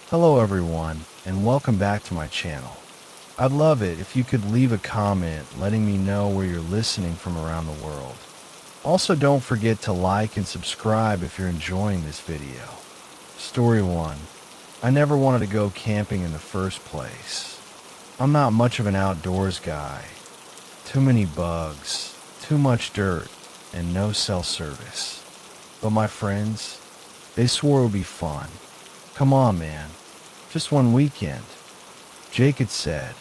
Hello everyone, and welcome back to my channel. I'd love it if you could leave a comment letting me know where you're listening from around the world. Also, don't forget to like and subscribe if you're enjoying this video. Story 1. I never wanted to go camping in the first place. I'm not much of an outdoors guy. Too many bugs, too much dirt, and no cell service. But my friends, they swore it would be fun. Come on, man. Just one weekend. Jake had said,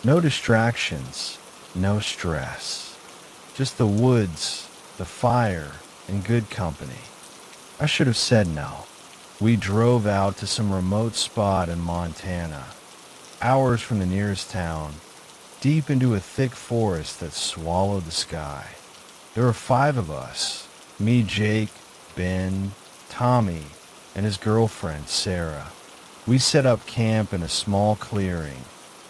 no distractions, no stress. Just the woods, the fire, and good company. I should have said no. We drove out to some remote spot in Montana, hours from the nearest town, deep into a thick forest that swallowed the sky. There were 5 of us, me, Jake, Ben, Tommy, and his girlfriend, Sarah. We set up camp in a small clearing,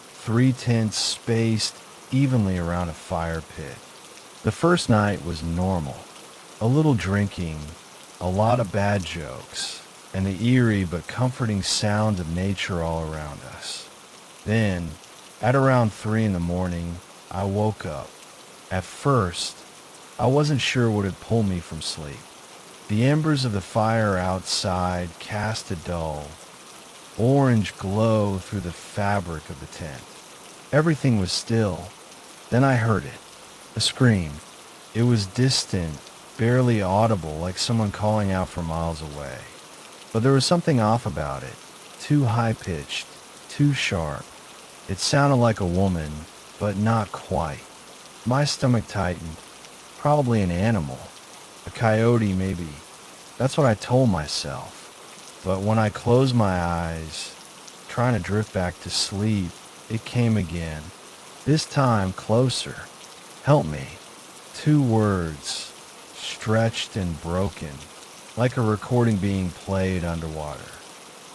3 tents spaced evenly around a fire pit. The first night was normal. A little drinking, a lot of bad jokes, and the eerie but comforting sounds of nature all around us. Then, at around 3 in the morning, I woke up. At first, I wasn't sure what had pulled me from sleep. The embers of the fire outside cast a dull, orange glow through the fabric of the tent. Everything was still. Then I heard it. A scream. It was distant, barely audible, like someone calling out from miles away. But there was something off about it. Too high-pitched, too sharp. It sounded like a woman, but not quite. My stomach tightened. Probably an animal. A coyote, maybe. That's what I told myself. But when I closed my eyes, trying to drift back to sleep, it came again. This time closer. Help me. 2 words, stretched and broken, like a recording being played underwater.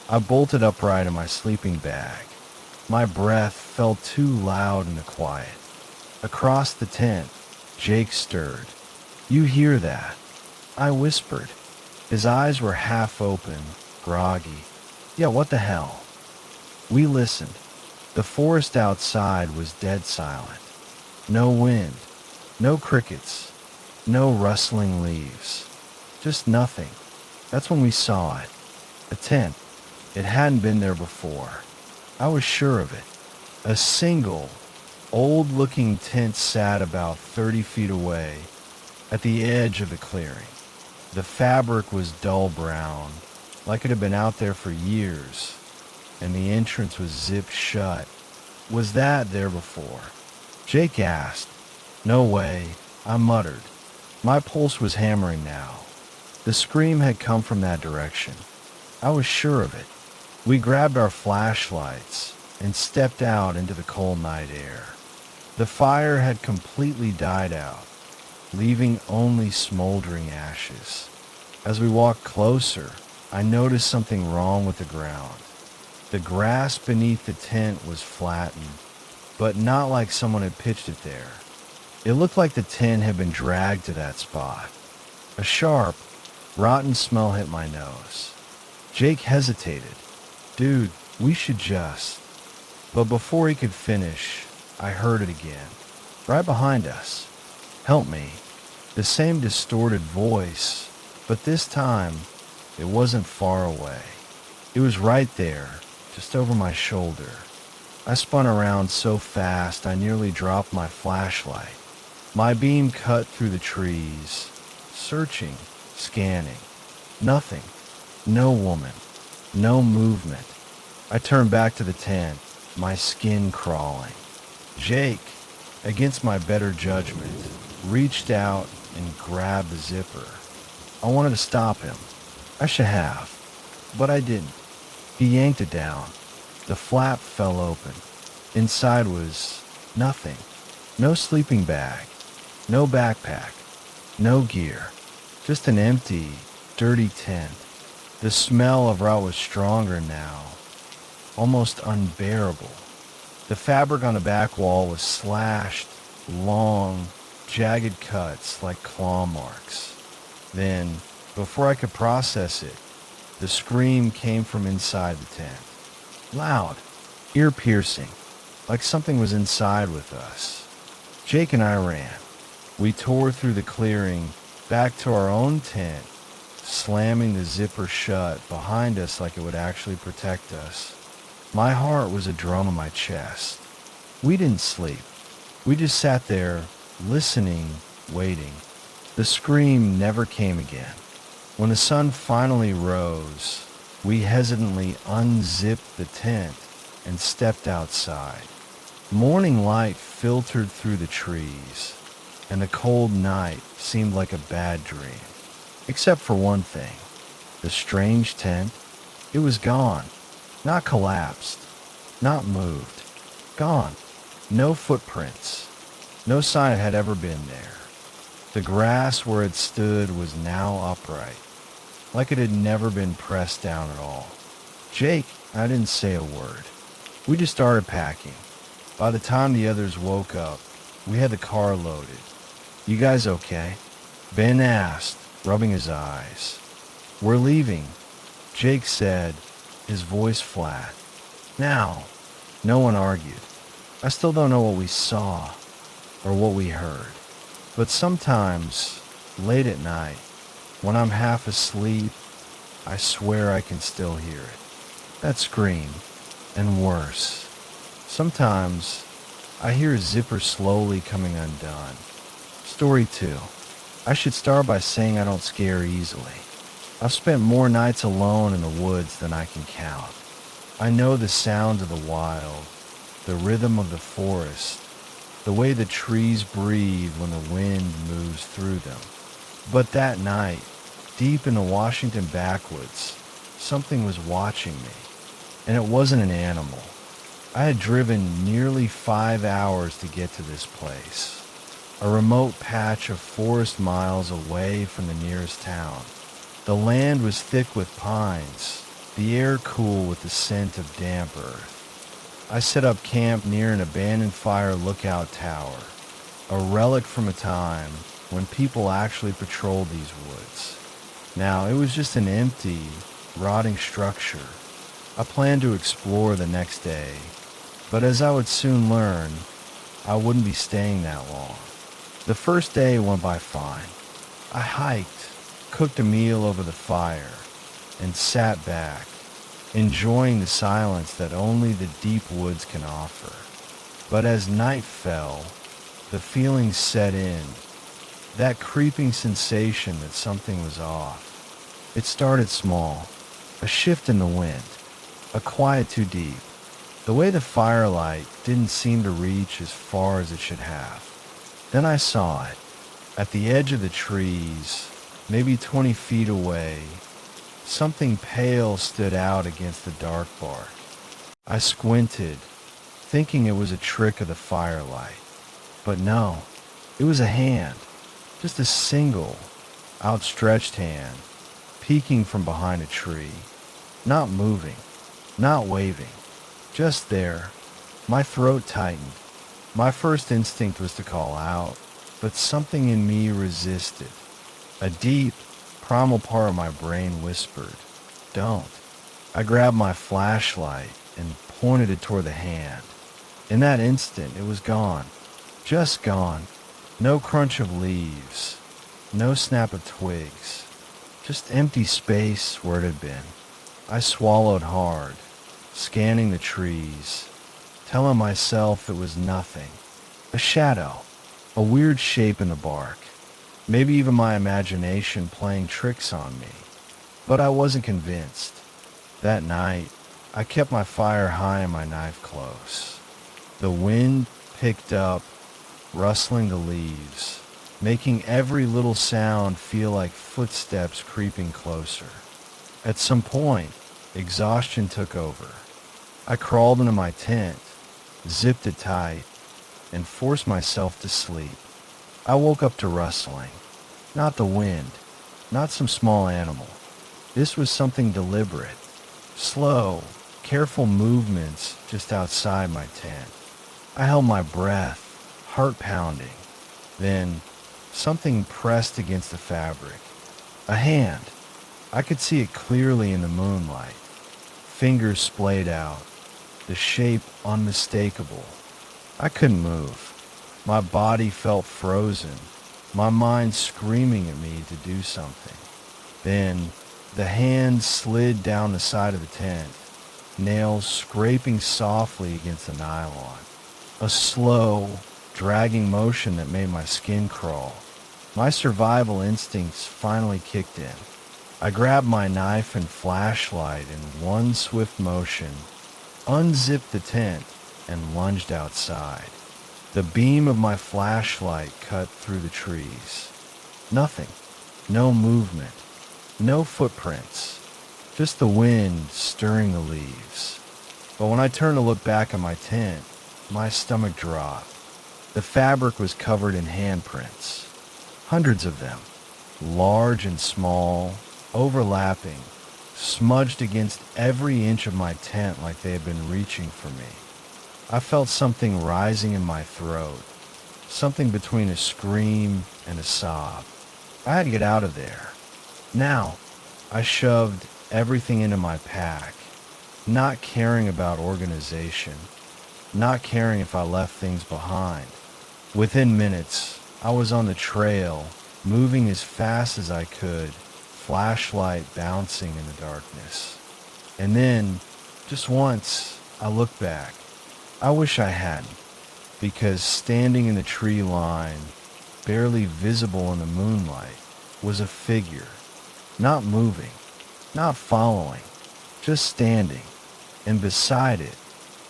I bolted upright in my sleeping bag. My breath felt too loud in the quiet. Across the tent, Jake stirred. "You hear that?" I whispered. His eyes were half open, groggy. "Yeah, what the hell?" We listened. The forest outside was dead silent. No wind, no crickets, no rustling leaves. Just nothing. That's when we saw it. A tent. It hadn't been there before. I was sure of it. A single, old-looking tent sat about 30 feet away, at the edge of the clearing. The fabric was dull brown, like it had been out there for years, and the entrance was zipped shut. Was that there before? Jake asked. "No way," I muttered. My pulse was hammering now. The scream had come from that direction. I was sure of it. We grabbed our flashlights and stepped out into the cold night air. The fire had completely died out, leaving only smoldering ashes. As we walked closer, I noticed something wrong with the ground. The grass beneath the tent was flattened, but not like someone had pitched it there. It looked like the tent had been dragged to that spot. A sharp, rotten smell hit my nose. Jake hesitated. "Dude, we should just..." But before he could finish, I heard it again. Right behind us. "Help me." The same distorted voice, but this time, it wasn't far away. It was right there, just over my shoulder. I spun around so fast I nearly dropped my flashlight. My beam cut through the trees, searching, scanning. Nothing. No woman. No movement. I turned back to the tent, my skin crawling. Jake, against my better judgment, reached out and grabbed the zipper. I wanted to stop him. I should have, but I didn't. He yanked it down. The flap fell open. Inside was nothing. No sleeping bag. No backpack. No gear. Just an empty, dirty tent. The smell of rot was stronger now. Almost unbearable. The fabric on the back wall was slashed, long, jagged cuts like claw marks. Then, before I could process it, the scream came from inside the tent. loud, ear-piercing, like something was inside with us. Jake and I ran. We tore through the clearing, back to our own tent, slamming the zipper shut behind us like it would actually protect us. My heart was a drum in my chest. We didn't sleep. We just sat there, listening, waiting. The scream never came again. When the sun finally rose, we hesitantly unzipped the tent and stepped outside. Morning light filtered through the trees, and the cold night seemed like a bad dream. Except for one thing. The strange tent, it was gone. Not collapsed. Not moved. Gone. No footprints. No sign it had ever been there. The grass where it stood was now upright, like it had never been pressed down at all. Jake, I didn't say a word. We just started packing. By the time the others woke up, we had the car loaded. "You guys okay?" Ben asked, rubbing his eyes. "We're leaving," Jake said, his voice flat. Now, no one argued. I still don't know what we saw or what we heard. But sometimes, late at night, when I'm half asleep, I swear I can still hear it. That scream, and worse. Sometimes, I hear a zipper slowly coming undone. Story 2. I should start by saying I don't scare easily. I've spent more nights alone in the woods than I can count. I know the sounds of the wild, the rhythm of the forest, the way the trees breathe when the wind moves through them. But that night, deep in the Washington backwoods, something was watching me, and it wasn't an animal. I had driven nearly 5 hours to get to this place, a remote patch of forest miles away from the nearest town. The land was thick with pines, the air cool with the scent of damp earth. I set up camp near an abandoned fire lookout tower, a relic from a time when people actually patrolled these woods. Now, it was just an empty, rotting structure. I planned to explore the next day, but as I would soon learn, I wouldn't be staying that long. The first day went by fine. I hiked, cooked a meal over the fire, and sat back, enjoying the silence that only the deep woods can offer. But as night fell, the feelings set in, that creeping sensation that something was off. It started small, a shift in the wind, a quiet too deep. The way the firelight didn't seem to reach as far as it should have. Then I saw it, at the edge of the trees, maybe 20 feet away. Something pale stood out against the dark bark. I squinted, thinking it was a trick of the firelight. But no, it was a hand, just a single, outstretched hand, peeking from behind a tree. Not moving, not waving, just there. My throat tightened. My first instinct was to call out, but something in me resisted. A deep, primal part of my brain whispered, "Don't." I grabbed my flashlight and pointed it toward the hand. In that instant, it was gone. Just gone. No crunch of leaves. No snap of twigs. Just empty space where it had been. I swallowed hard, scanning the trees, telling myself it was nothing. A shadow. A weird shape in the bark. Maybe even my imagination playing tricks on me. But I wasn't convinced. That night, I kept my fire high and my knife close. The wind picked up, rustling the leaves, making every little sound feel like footsteps creeping closer. At some point, exhaustion took over. I crawled into my tent, zipped it tight, and forced myself to sleep. I woke up to rustling. Not the wind, not some small animal. This was something deliberate. Slow, careful movements just outside my tent. I held my breath, heart pounding. Then, something pressed against the fabric. A hand. I could see it clearly in the moonlight. Fingers splayed out, the shape unmistakable. I couldn't move. My body felt frozen, my mind screaming at me to do something. Then, the hand slid down the side of the tent, nails scraping softly against the nylon. A slow, dragging motion that made my skin crawl. My survival instincts finally kicked in. I grabbed my knife and flashlight in one swift motion, unzipped the tent, and lunged outside. The beam of my flashlight cut through the trees. Nothing. No movement. No footprints. Just the wind stirring the leaves. But when I turned to look back at my tent, my stomach dropped. The fabric was covered in handprints. Hundreds of them. Large and small, overlapping, smudged against every inch of my tent like they had been reaching for me. I felt something rising in my throat, something between a scream and a sob. I had to get out of there. Now, I shoved everything into my pack, not caring about organization, not caring if I left things behind. Within minutes, I was on the trail, moving as fast as I could, flashlight bouncing in the darkness. And then, just once, I looked back. I wish I hadn't, because standing in the tree line, barely visible in the moonlight, was a figure, not moving, not following, just standing, and beside it,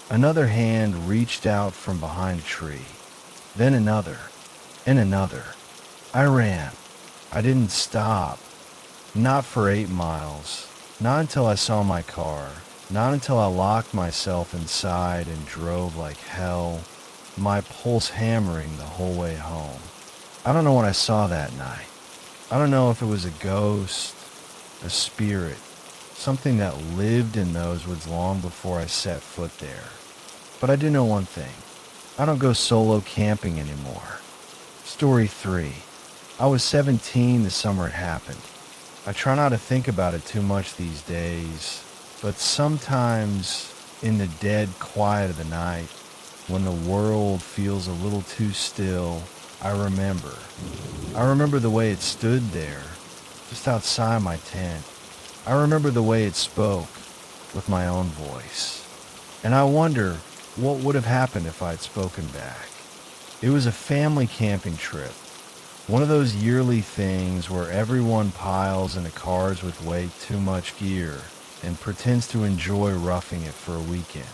another hand reached out from behind a tree, then another, and another. I ran. I didn't stop, not for 8 miles, not until I saw my car. Not until I locked myself inside and drove like hell, my pulse hammering the whole way home. I don't know what I saw that night. I don't know if it was a ghost, a spirit, something that lived in those woods long before I set foot there. But I do know one thing. I don't go solo camping anymore. Story 3. I was 17 the summer it happened. I try not to think about it too much these days. But sometimes, in the dead quiet of the night, when the world feels a little too still, I remember. I remember the way it stood there, just outside my tent. I remember the way it spoke, with my own voice. And I wonder what would have happened if I'd spoken back. It was a family camping trip. One of those yearly things where everyone piles into cars with way too much gear and pretends to enjoy roughing it for a weekend.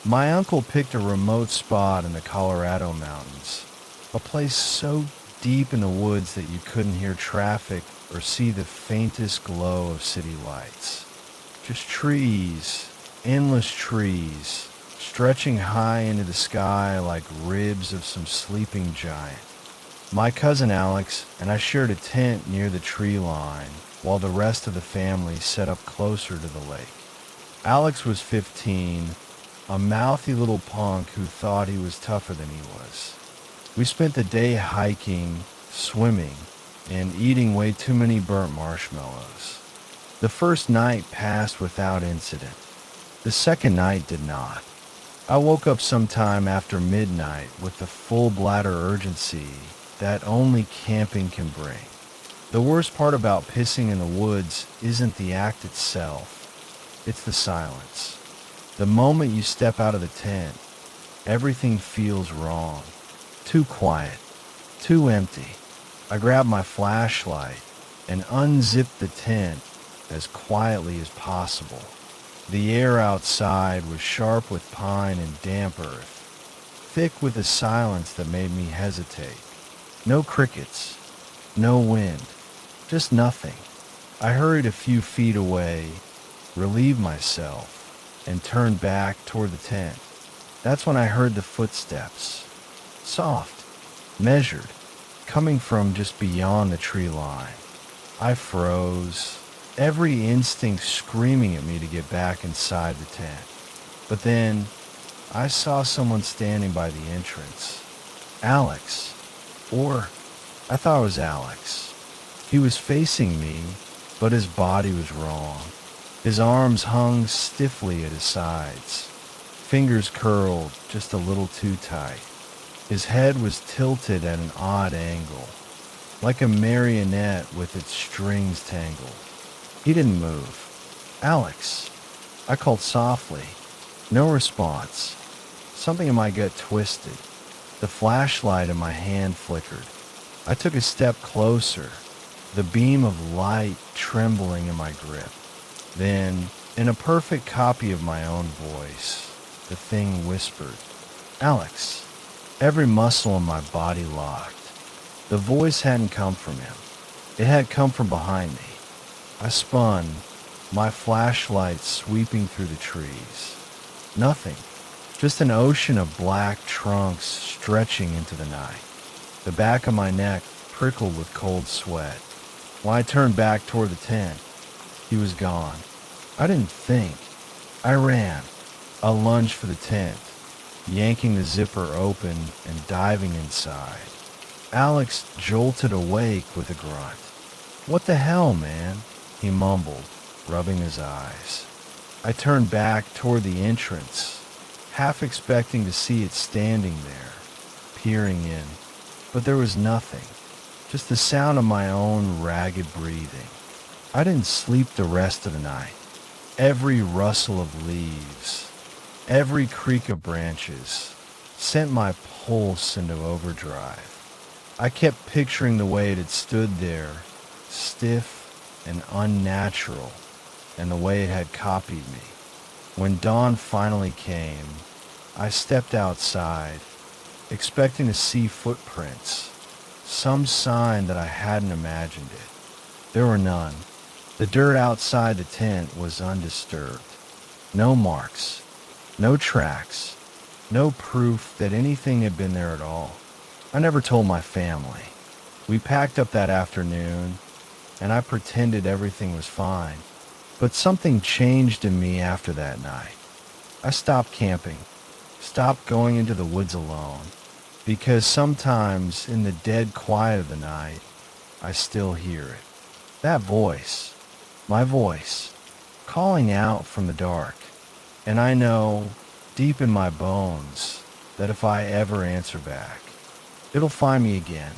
My uncle picked a remote spot in the Colorado mountains, a place so deep in the woods that you couldn't hear traffic or see the faintest glow of city lights. Just trees, endless trees, stretching high into the sky like ribs of some sleeping giant. My cousin Alex and I shared a tent near the tree line, while the rest of the family set up closer to the lake. Alex was 15, a mouthy little punk who thought he was tougher than he was. We spent the day hiking, swimming, and eating way too many burnt marshmallows. The first night passed without incident. The second night did not. I woke up sometime after midnight with the full bladder urgency that only camping can bring. The worst part about pissing in the woods isn't the act itself, it's the silence. The moment you step out of the tent, everything feels wrong. Too quiet, too empty. I grabbed my flashlight and unzipped the tent as quietly as possible. The air outside was sharp with pine and damp earth, thick with a silence that made me hesitate. No crickets, no wind. Just nothing. I hurried a few feet away, relieved myself, and turned back toward the tent. That's when I heard the footsteps. Soft, measured, coming from just beyond the tree line. I froze, every instinct screaming at me to get back inside the tent. But then, I saw someone standing by the entrance. Alex. Or, I thought it was Alex. He was facing me, but his body was wrong. His arms hung stiffly at his sides. fingers curled just a little too tight. His head was tilted at an odd angle, like a marionette with its strings tangled. He didn't move. "Alex," I called softly. No response. Something in my gut twisted. The flashlight in my hand flickered. I took a step closer, the beam of light trembling in my grip. Then, in a perfect copy of my own voice, the thing whispered, "Alex." Every muscle in my body locked. The voice hadn't come from him. It had come from behind me. I spun, my flashlight sweeping through the trees. Nothing. Just an ocean of black trunks stretching into the night. The back of my neck prickled with cold sweat. When I turned back toward the tent, he was gone. I didn't think. I ran. I lunged for the tent, yanking the zipper open and diving inside. Alex jolted awake with a grunt. "What the hell, man?" he mumbled, rubbing his eyes. I turned back toward the entrance, half expecting to see it standing there, peering in. But there was nothing, just the sound of my own ragged breathing. I didn't sleep the rest of the night. Every rustle of leaves, every creak of branches sent my pulse into overdrive. I kept picturing the way it had stood there, stiff and unnatural, and the way it had copied me. When dawn finally came, I stepped outside, expecting to see footprints, some sign that I hadn't imagined it. There were none. The dirt outside the tent was undisturbed. No marks, no tracks, no proof that anything had been there at all. I never told my family. We packed up that afternoon, and I pretended everything was fine. But something changed in me after that night. I stopped camping, stopped going into the woods alone, because sometimes in the dead quiet of the night, I still hear it. That voice, my voice, calling out from the dark. And I know, deep in my bones, that if I ever answer back, it'll find me again,